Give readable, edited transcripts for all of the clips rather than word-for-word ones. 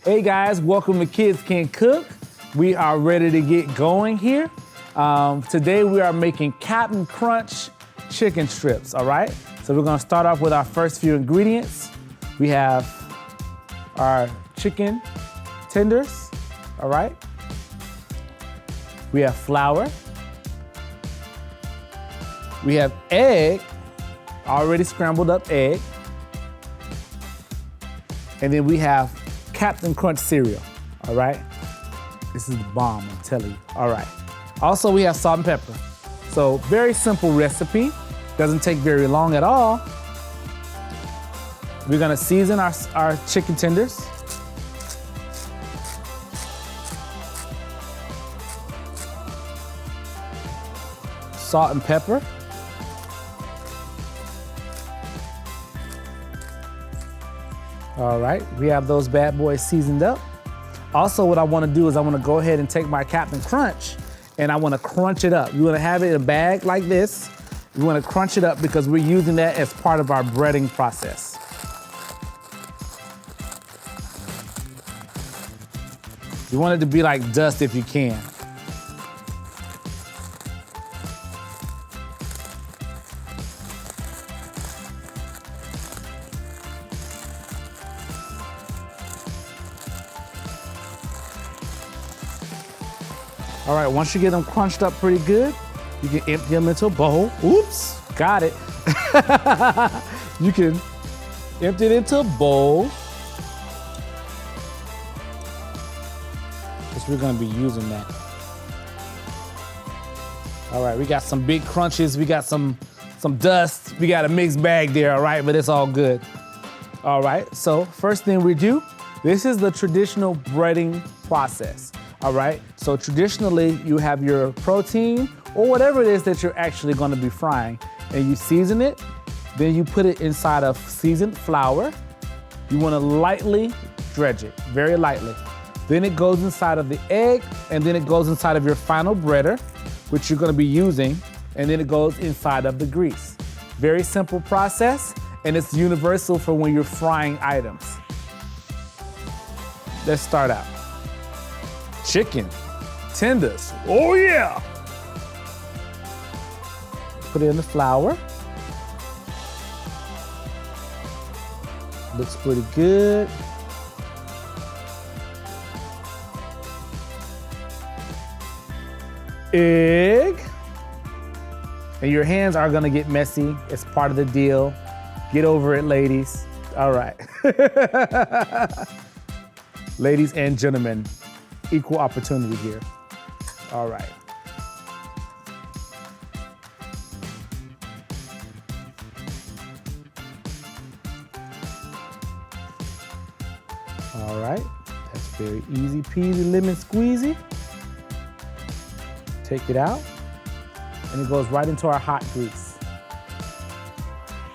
Hey guys, welcome to Kids Can Cook. We are ready to get going here. Today we are making Captain Crunch chicken strips, all right? So we're gonna start off with our first few ingredients. We have our chicken tenders, all right? We have flour. We have egg, already scrambled up egg. And then we have Captain Crunch cereal, all right? This is the bomb, I'm telling you, all right. Also, we have salt and pepper. So very simple recipe, doesn't take very long at all. We're gonna season our chicken tenders. Salt and pepper. All right, we have those bad boys seasoned up. Also, what I wanna do is I wanna go ahead and take my Captain Crunch and I wanna crunch it up. You wanna have it in a bag like this. You wanna crunch it up because we're using that as part of our breading process. You want it to be like dust if you can. All right, once you get them crunched up pretty good, you can empty them into a bowl. Oops, got it. You can empty it into a bowl. Because we're gonna be using that. All right, we got some big crunches, we got some dust, we got a mixed bag there, all right, but it's all good. All right, so first thing we do, this is the traditional breading process. All right, so traditionally you have your protein or whatever it is that you're actually gonna be frying, and you season it, then you put it inside of seasoned flour. You wanna lightly dredge it, very lightly. Then it goes inside of the egg, and then it goes inside of your final breader, which you're gonna be using, and then it goes inside of the grease. Very simple process, and it's universal for when you're frying items. Let's start out. Chicken tenders, oh yeah! Put it in the flour. Looks pretty good. Egg. And your hands are gonna get messy. It's part of the deal. Get over it, ladies. All right. Ladies and gentlemen, equal opportunity here. All right. All right, that's very easy peasy lemon squeezy. Take it out, and it goes right into our hot grease.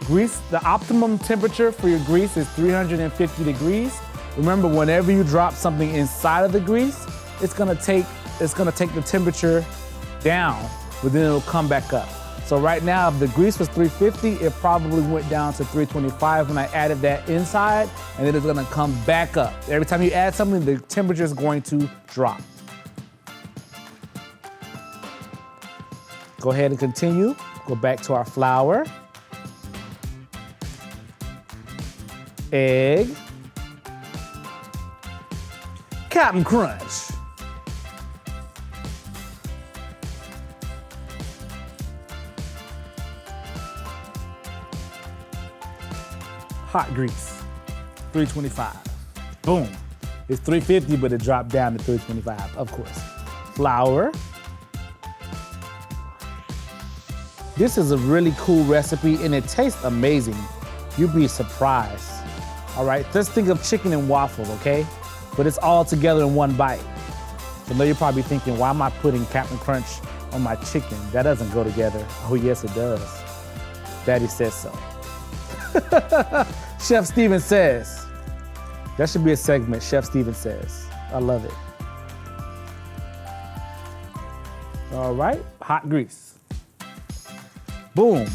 Grease, the optimum temperature for your grease is 350 degrees. Remember, whenever you drop something inside of the grease, it's gonna take the temperature down, but then it'll come back up. So right now, if the grease was 350, it probably went down to 325 when I added that inside, and then it's gonna come back up. Every time you add something, the temperature is going to drop. Go ahead and continue. Go back to our flour, egg, Captain Crunch. Hot grease, 325. Boom. It's 350, but it dropped down to 325, of course. Flour. This is a really cool recipe and it tastes amazing. You'd be surprised. All right, just think of chicken and waffles, okay? But it's all together in one bite. So now you're probably thinking, why am I putting Captain Crunch on my chicken? That doesn't go together. Oh yes, it does. Daddy says so. Chef Steven says. That should be a segment, Chef Steven says. I love it. All right, hot grease. Boom.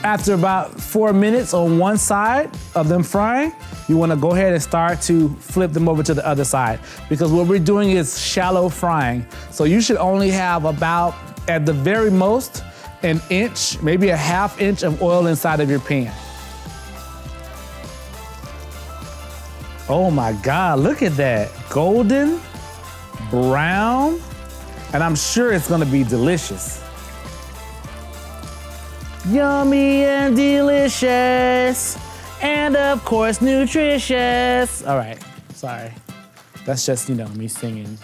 After about 4 minutes on one side of them frying, you wanna go ahead and start to flip them over to the other side, because what we're doing is shallow frying. So you should only have about, at the very most, an inch, maybe a ½ inch of oil inside of your pan. Oh my God, look at that. Golden, brown, and I'm sure it's gonna be delicious. Yummy and delicious, and of course nutritious. All right, sorry. That's just, me singing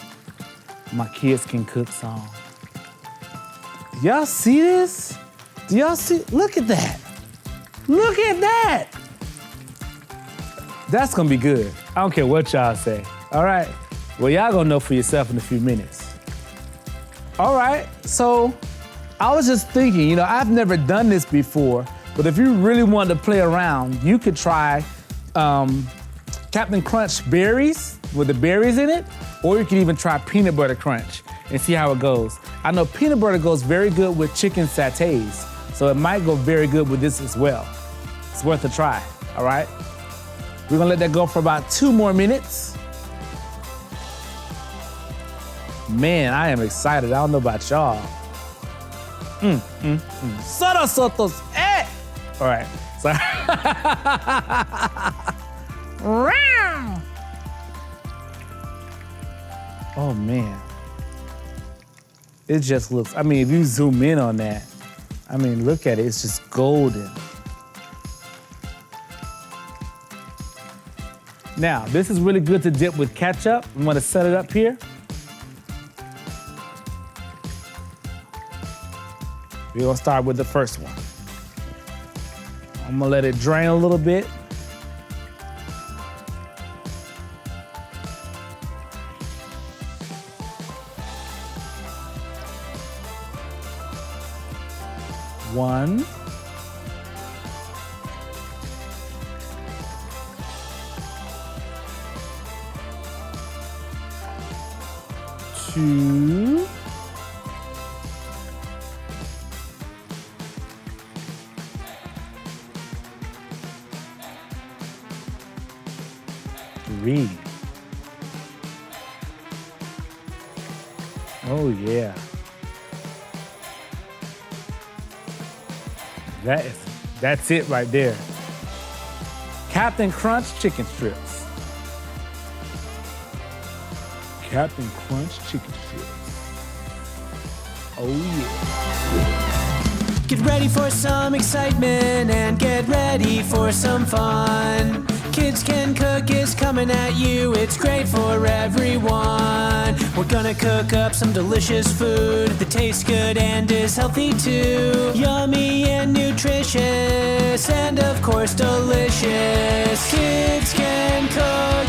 my kids can cook song. Y'all see this? Do y'all see? Look at that. Look at that. That's gonna be good. I don't care what y'all say. All right. Well, y'all gonna know for yourself in a few minutes. All right, so I was just thinking, I've never done this before, but if you really wanted to play around, you could try Captain Crunch berries with the berries in it, or you could even try peanut butter crunch and see how it goes. I know peanut butter goes very good with chicken satays, so it might go very good with this as well. It's worth a try, all right? We're gonna let that go for about 2 more minutes. Man, I am excited. I don't know about y'all. Soto sotos, eh! All right, sorry. Oh man. It just looks, if you zoom in on that, look at it, it's just golden. Now, this is really good to dip with ketchup. I'm gonna set it up here. We're gonna start with the first one. I'm gonna let it drain a little bit. One. Two. Three. Oh yeah. That's it right there. Captain Crunch chicken strips. Captain Crunch chicken strips. Oh yeah. Get ready for some excitement and get ready for some fun. Kids Can Cook is coming at you, it's great for everyone. We're gonna cook up some delicious food that tastes good and is healthy too. Yummy and nutritious, and of course delicious. Kids Can Cook.